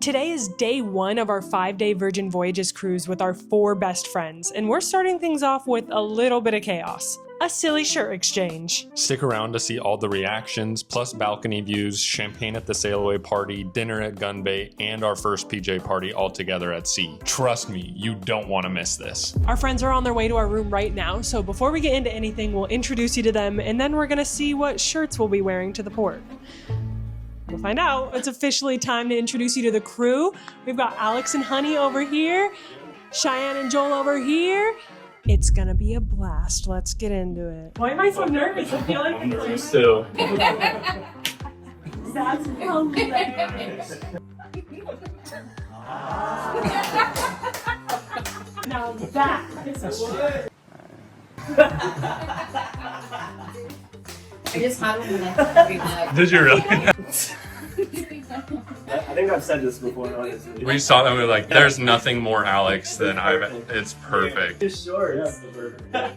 Today is day 1 of our 5-day Virgin Voyages cruise with our 4 best friends, and we're starting things off with a little bit of chaos. A silly shirt exchange. Stick around to see all the reactions, plus balcony views, champagne at the sail away party, dinner at Gunbae, and our first PJ party all together at sea. Trust me, you don't want to miss this. Our friends are on their way to our room right now, so before we get into anything, we'll introduce you to them, and then we're gonna see what shirts we'll be wearing to the port. We'll find out. It's officially time to introduce you to the crew. We've got Alex and Honey over here, Cheyenne and Joel over here. It's gonna be a blast. Let's get into it. Why am I so nervous? I feel like I'm nervous too. That's hilarious. Now that is a word. I just had one every night. Did you really? I think I've said this before, honestly. We saw that, we were like, there's nothing more Alex than it's perfect. His shorts. Yeah,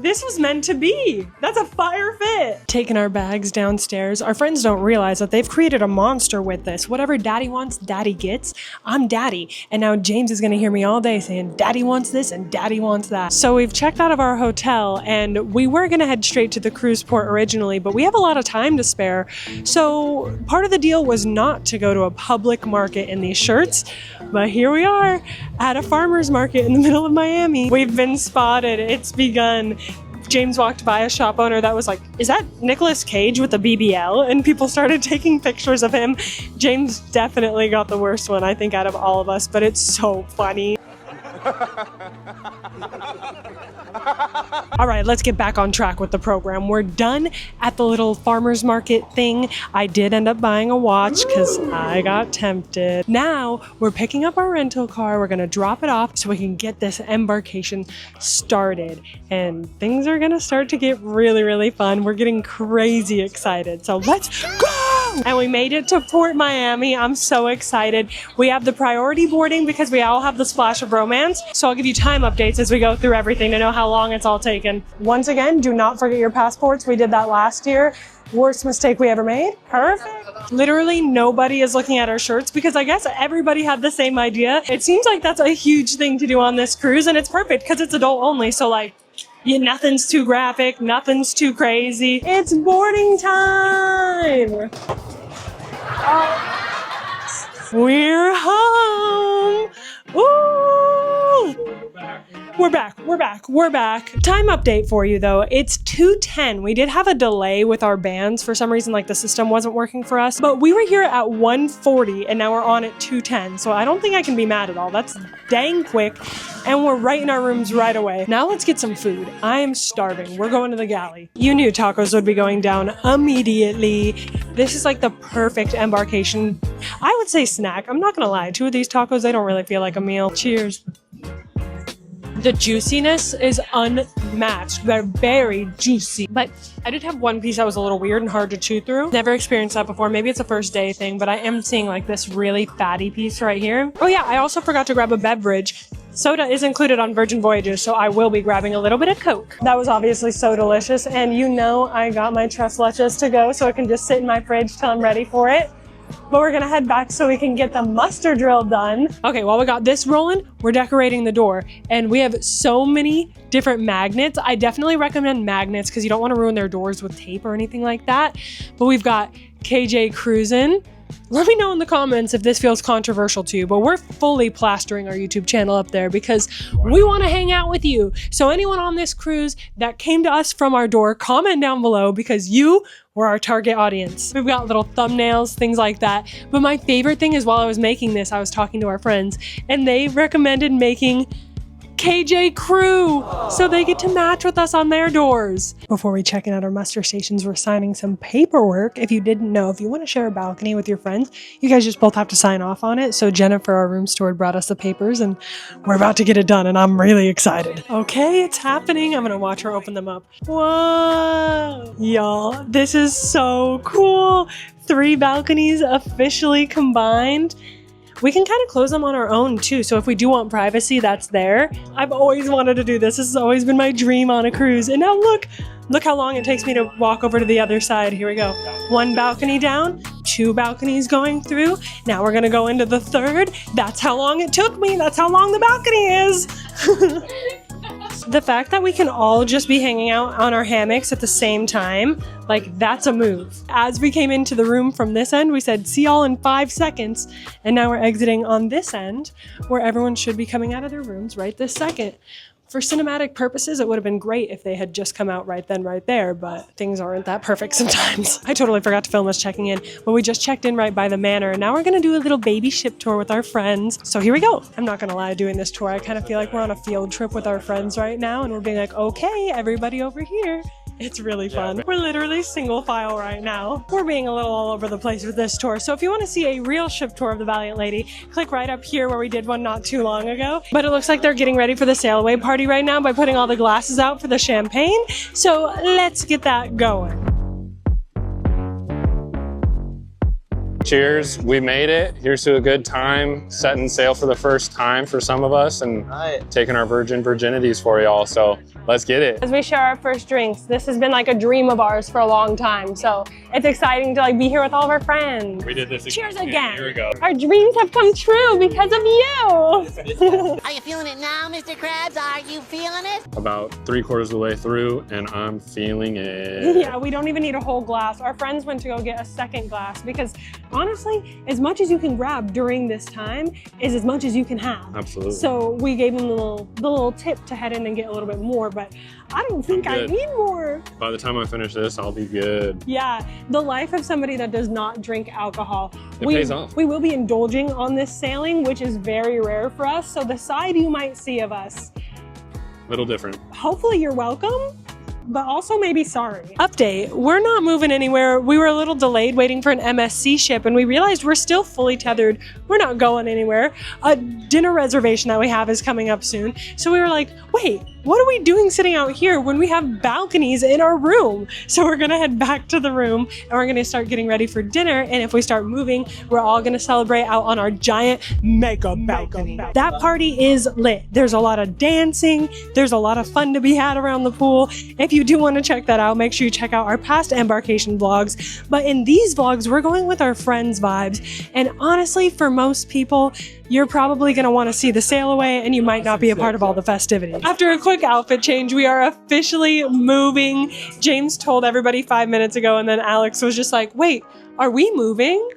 This was meant to be. That's a fire fit. Taking our bags downstairs, our friends don't realize that they've created a monster with this. Whatever daddy wants, daddy gets. I'm daddy. And now James is gonna hear me all day saying, daddy wants this and daddy wants that. So we've checked out of our hotel and we were gonna head straight to the cruise port originally, but we have a lot of time to spare. So part of the deal was not to go to a public market in these shirts, but here we are at a farmer's market in the middle of Miami. We've been spotted, it's begun. James walked by a shop owner that was like, is that Nicolas Cage with a BBL? And people started taking pictures of him. James definitely got the worst one, I think, out of all of us, but it's so funny. All right, let's get back on track with the program. We're done at the little farmer's market thing. I did end up buying a watch because I got tempted. Now we're picking up our rental car. We're gonna drop it off so we can get this embarkation started. And things are gonna start to get really, really fun. We're getting crazy excited. So let's go! And we made it to Port Miami. I'm so excited. We have the priority boarding because we all have the splash of romance. So I'll give you time updates as we go through everything to know how long it's all taken. Once again, do not forget your passports. We did that last year. Worst mistake we ever made. Perfect. Literally nobody is looking at our shirts because I guess everybody had the same idea. It seems like that's a huge thing to do on this cruise, and it's perfect because it's adult only. So like, yeah, nothing's too graphic, nothing's too crazy. It's boarding time. We're home. Ooh. We're back. Time update for you though. It's 2:10. We did have a delay with our bands. For some reason, like the system wasn't working for us, but we were here at 1:40 and now we're on at 2:10. So I don't think I can be mad at all. That's dang quick. And we're right in our rooms right away. Now let's get some food. I am starving. We're going to the galley. You knew tacos would be going down immediately. This is like the perfect embarkation, I would say, snack. I'm not gonna lie. 2 of these tacos, they don't really feel like a meal. Cheers. The juiciness is unmatched. They're very juicy. But I did have one piece that was a little weird and hard to chew through. Never experienced that before. Maybe it's a first day thing, but I am seeing like this really fatty piece right here. Oh yeah, I also forgot to grab a beverage. Soda is included on Virgin Voyages, so I will be grabbing a little bit of Coke. That was obviously so delicious, and you know I got my tres leches to go, so it can just sit in my fridge till I'm ready for it. But we're gonna head back so we can get the muster drill done. Okay, while we got this rolling, we're decorating the door. And we have so many different magnets. I definitely recommend magnets because you don't wanna ruin their doors with tape or anything like that. But we've got KJ Cruisin. Let me know in the comments if this feels controversial to you, but we're fully plastering our YouTube channel up there because we want to hang out with you. So anyone on this cruise that came to us from our door, comment down below because you were our target audience. We've got little thumbnails, things like that. But my favorite thing is while I was making this, I was talking to our friends and they recommended making KJ Crew, so they get to match with us on their doors. Before we check in at our muster stations, we're signing some paperwork. If you didn't know, if you want to share a balcony with your friends, you guys just both have to sign off on it. So Jennifer, our room steward, brought us the papers and we're about to get it done and I'm really excited. Okay, it's happening. I'm gonna watch her open them up. Whoa, y'all, this is so cool. 3 balconies officially combined. we can kind of close them on our own too. So if we do want privacy, that's there. I've always wanted to do this. This has always been my dream on a cruise. And now look how long it takes me to walk over to the other side. Here we go. 1 balcony down, 2 balconies going through. Now we're gonna go into the 3rd. That's how long it took me. That's how long the balcony is. The fact that we can all just be hanging out on our hammocks at the same time, like that's a move. As we came into the room from this end, we said, see y'all in 5 seconds. And now we're exiting on this end where everyone should be coming out of their rooms right this second. For cinematic purposes, it would have been great if they had just come out right then, right there, but things aren't that perfect sometimes. I totally forgot to film us checking in, but we just checked in right by the manor, and now we're gonna do a little baby ship tour with our friends. So here we go. I'm not gonna lie, doing this tour, I kind of feel like we're on a field trip with our friends right now, and we're being like, okay, everybody over here. It's really fun. We're literally single file right now. We're being a little all over the place with this tour. So if you want to see a real ship tour of the Valiant Lady, click right up here where we did one not too long ago. But it looks like they're getting ready for the sail away party right now by putting all the glasses out for the champagne. So let's get that going. Cheers, we made it. Here's to a good time, setting sail for the first time for some of us and taking our virginities for y'all. So let's get it. As we share our first drinks, this has been like a dream of ours for a long time. So it's exciting to like be here with all of our friends. We did this again. Cheers again. Here we go. Our dreams have come true because of you. Are you feeling it now, Mr. Krabs? Are you feeling it? About 3/4 of the way through and I'm feeling it. Yeah, we don't even need a whole glass. Our friends went to go get a second glass because honestly, as much as you can grab during this time is as much as you can have. Absolutely. So we gave them the little tip to head in and get a little bit more, but I don't think I need more. By the time I finish this, I'll be good. Yeah, the life of somebody that does not drink alcohol. It pays off. We will be indulging on this sailing, which is very rare for us. So the side you might see of us, Little different. hopefully you're welcome, but also maybe sorry. Update, we're not moving anywhere. We were a little delayed waiting for an MSC ship and we realized we're still fully tethered. We're not going anywhere. A dinner reservation that we have is coming up soon. So we were like, wait, what are we doing sitting out here when we have balconies in our room? So we're gonna head back to the room and we're gonna start getting ready for dinner. And if we start moving, we're all gonna celebrate out on our giant mega balcony. That party is lit. There's a lot of dancing. There's a lot of fun to be had around the pool. If you do want to check that out, make sure you check out our past embarkation vlogs. But in these vlogs, we're going with our friends' vibes. And honestly, for most people, you're probably going to want to see the sail away and you might not be a part of all the festivities. After a quick outfit change, we are officially moving. James told everybody 5 minutes ago and then Alex was just like, wait, are we moving?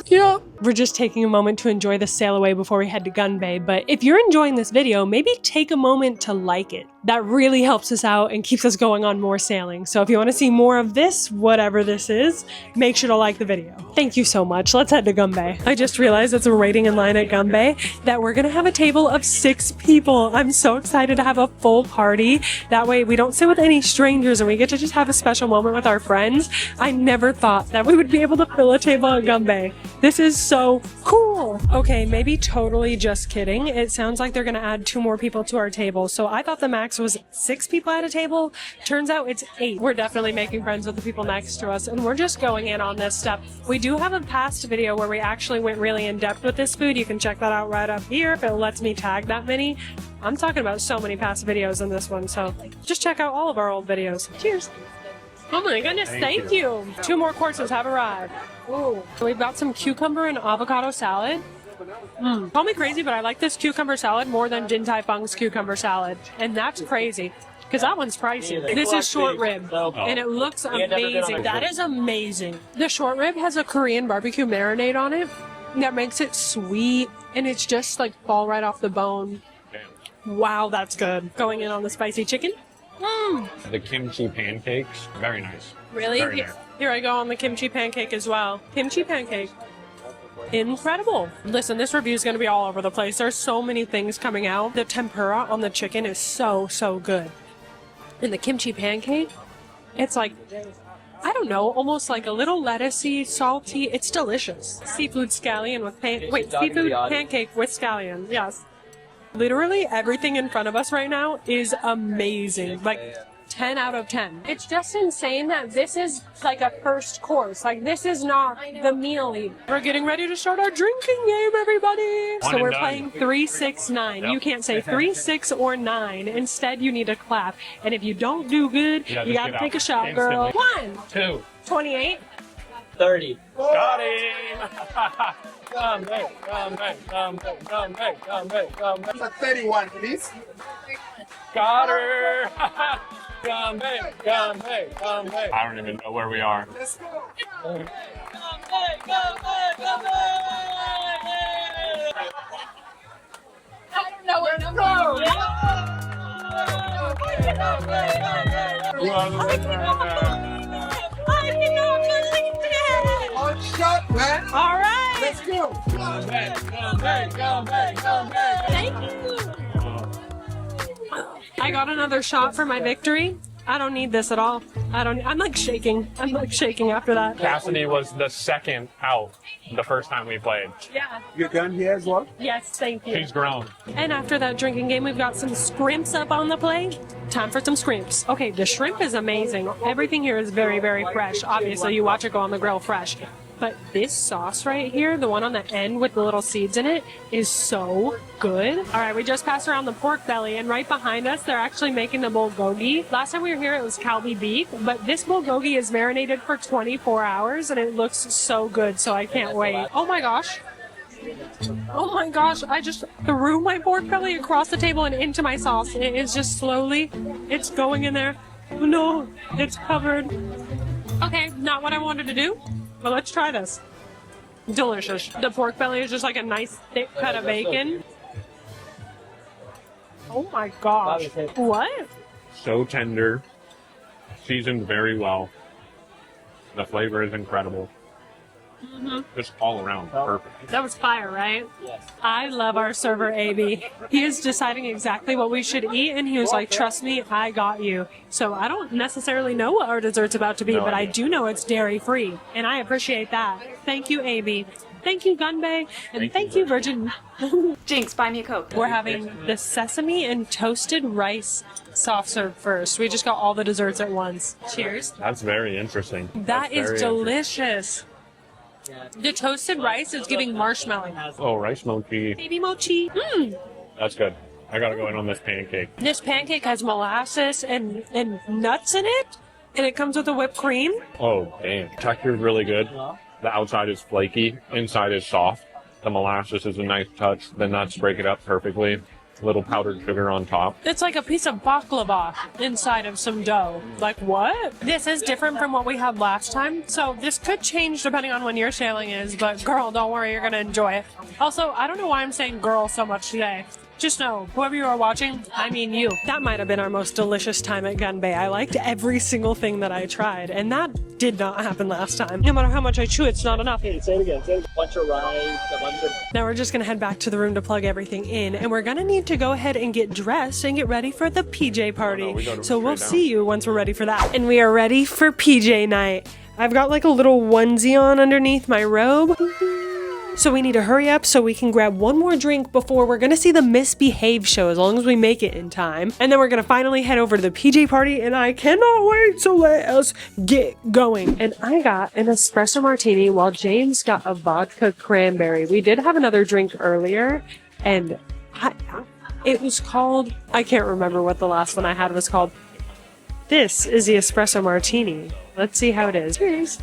Yeah. We're just taking a moment to enjoy the sail away before we head to Gunbae. But if you're enjoying this video, maybe take a moment to like it. That really helps us out and keeps us going on more sailing. So if you want to see more of this, whatever this is, make sure to like the video. Thank you so much. Let's head to Gunbae. I just realized as we're waiting in line at Gunbae that we're gonna have a table of 6 people. I'm so excited to have a full party. That way we don't sit with any strangers and we get to just have a special moment with our friends. I never thought that we would be able to fill a table at Gunbae. This is so cool. Okay, maybe totally just kidding. It sounds like they're gonna add 2 more people to our table. So I thought the max was 6 people at a table. Turns out it's 8. We're definitely making friends with the people next to us and we're just going in on this stuff. We do have a past video where we actually went really in depth with this food. You can check that out right up here if it lets me tag that many. I'm talking about so many past videos in this one, so just check out all of our old videos. Cheers. Oh my goodness, thank you. 2 more courses have arrived. Ooh. We've got some cucumber and avocado salad. Call me crazy, but I like this cucumber salad more than Din Tai Fung's cucumber salad. And that's crazy, because that one's pricey. This is short rib, and it looks amazing. That is amazing. The short rib has a Korean barbecue marinade on it that makes it sweet, and it's just like fall right off the bone. Wow, that's good. Going in on the spicy chicken. The kimchi pancakes, very nice. Really? Very nice. Here I go on the kimchi pancake as well. Kimchi pancake. Incredible. Listen, this review is going to be all over the place. There's so many things coming out. The tempura on the chicken is so good. And the kimchi pancake, it's like, I don't know, almost like a little lettucey, salty. It's delicious. Seafood scallion with seafood pancake with scallion. Yes. Literally everything in front of us right now is amazing. Like, 10 out of 10. It's just insane that this is like a first course. Like, this is not the meal either. We're getting ready to start our drinking game, everybody. So we're playing 3, 6, 9. You can't say 3, 6, or 9. Instead, you need to clap. And if you don't do good, you gotta take a shot, girl. 1, 2, 28. 30. got him! Gunbae. 31, please. Got her! Gunbae. I don't even know where we are. Let's go. I don't know what number I cannot believe it! One shot, man. All right. Let's go. Thank you. I got another shot for my victory. I don't need this at all. I'm like shaking. I'm like shaking after that. Cassidy was the second out the first time we played. Yeah. You're done here as well? Yes, thank you. She's grown. And after that drinking game, we've got some scrimps up on the plate. Time for some scrimps. Okay, the shrimp is amazing. Everything here is very, very fresh. Obviously, you watch it go on the grill fresh. But this sauce right here, the one on the end with the little seeds in it, is so good. All right, we just passed around the pork belly, and right behind us, they're actually making the bulgogi. Last time we were here, it was Kalbi beef, but this bulgogi is marinated for 24 hours, and it looks so good, so I can't wait. Oh my gosh. Oh my gosh, I just threw my pork belly across the table and into my sauce. It is just slowly, it's going in there. Oh no, it's covered. Okay, not what I wanted to do. But let's try this. Delicious. The pork belly is just like a nice thick cut of bacon. Oh my gosh. What? So tender. Seasoned very well. The flavor is incredible. Just all around perfect. That was fire, right? Yes. I love our server, AB. He is deciding exactly what we should eat, and he was like, trust me, I got you. So I don't necessarily know what our dessert's about to be, but I do know it's dairy-free, and I appreciate that. Thank you, AB. Thank you, Gunbae, and thank you, Virgin. Jinx, buy me a Coke. We're having the sesame and toasted rice soft serve first. We just got all the desserts at once. Cheers. That's very interesting. That is delicious. The toasted rice is giving marshmallow. Oh, rice mochi. Baby mochi. That's good. I gotta go in on this pancake. This pancake has molasses and nuts in it, and it comes with a whipped cream. Oh, damn. Texture's really good. The outside is flaky, inside is soft. The molasses is a nice touch. The nuts break it up perfectly. Little powdered sugar on top. It's like a piece of baklava inside of some dough. Like, what? This is different from what we had last time, so this could change depending on when your sailing is, but girl, don't worry, you're gonna enjoy it. Also, I don't know why I'm saying girl so much today. Just know, whoever you are watching, I mean you. That might have been our most delicious time at Gunbae. I liked every single thing that I tried, and that did not happen last time. No matter how much I chew, it's not enough. Say it again. Say it. A bunch of rice, a bunch of... Now we're just gonna head back to the room to plug everything in, and we're gonna need to go ahead and get dressed and get ready for the PJ party. So we'll see you once we're ready for that. And we are ready for PJ night. I've got like a little onesie on underneath my robe. So we need to hurry up so we can grab one more drink before we're gonna see the Misbehave show, as long as we make it in time. And then we're gonna finally head over to the PJ party, and I cannot wait, so let us get going. And I got an espresso martini while James got a vodka cranberry. We did have another drink earlier, and it was called, I can't remember what the last one I had was called. This is the espresso martini. Let's see how it is. Cheers.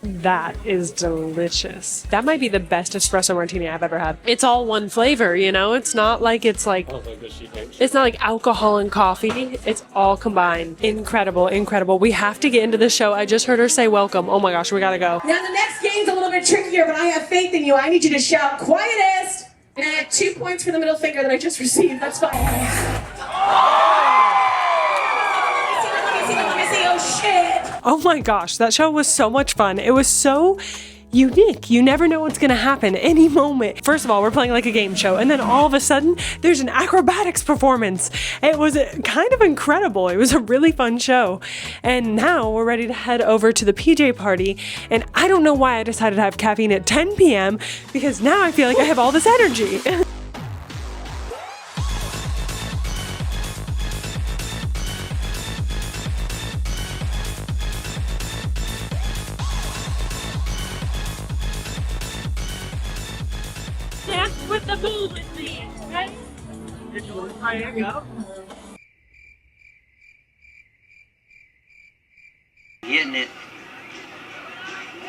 That is delicious. That might be the best espresso martini I've ever had. It's all one flavor, you know? It's not like it's not like alcohol and coffee. It's all combined. Incredible, incredible. We have to get into the show. I just heard her say welcome. Oh my gosh, we gotta go. Now the next game's a little bit trickier, but I have faith in you. I need you to shout quietest. And I have 2 points for the middle finger that I just received. That's fine. Let me see. Oh shit. Oh my gosh, that show was so much fun. It was so unique. You never know what's gonna happen any moment. First of all, we're playing like a game show, and then all of a sudden, there's an acrobatics performance. It was kind of incredible. It was a really fun show. And now we're ready to head over to the PJ party, and I don't know why I decided to have caffeine at 10 p.m. because now I feel like I have all this energy. with the movement, please. Okay? Getting it.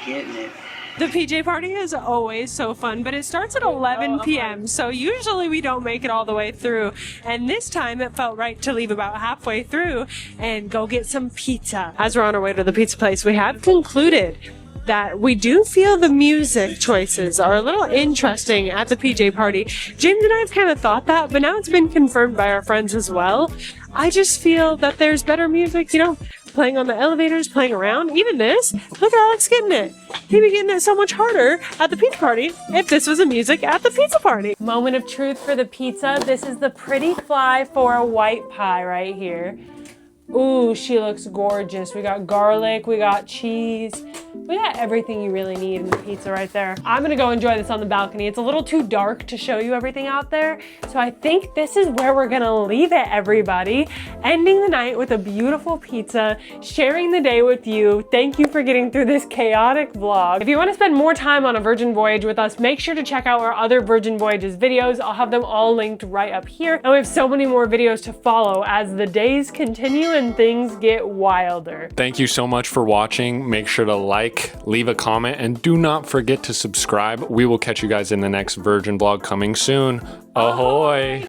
Getting it. The PJ party is always so fun, but it starts at 11 p.m., so usually we don't make it all the way through. And this time it felt right to leave about halfway through and go get some pizza. As we're on our way to the pizza place, we have concluded that we do feel the music choices are a little interesting at the PJ party. James and I have kind of thought that, but now it's been confirmed by our friends as well. I just feel that there's better music, you know, playing on the elevators, playing around. Even this, look at Alex getting it. He'd be getting it so much harder at the pizza party if this was a music at the pizza party. Moment of truth for the pizza. This is the pretty fly for a white pie right here. Ooh, she looks gorgeous. We got garlic, we got cheese. We got everything you really need in the pizza right there. I'm gonna go enjoy this on the balcony. It's a little too dark to show you everything out there. So I think this is where we're gonna leave it, everybody. Ending the night with a beautiful pizza, sharing the day with you. Thank you for getting through this chaotic vlog. If you wanna spend more time on a Virgin Voyage with us, make sure to check out our other Virgin Voyages videos. I'll have them all linked right up here. And we have so many more videos to follow as the days continue and things get wilder. Thank you so much for watching. Make sure to like, leave a comment, and do not forget to subscribe. We will catch you guys in the next Virgin vlog coming soon. Ahoy!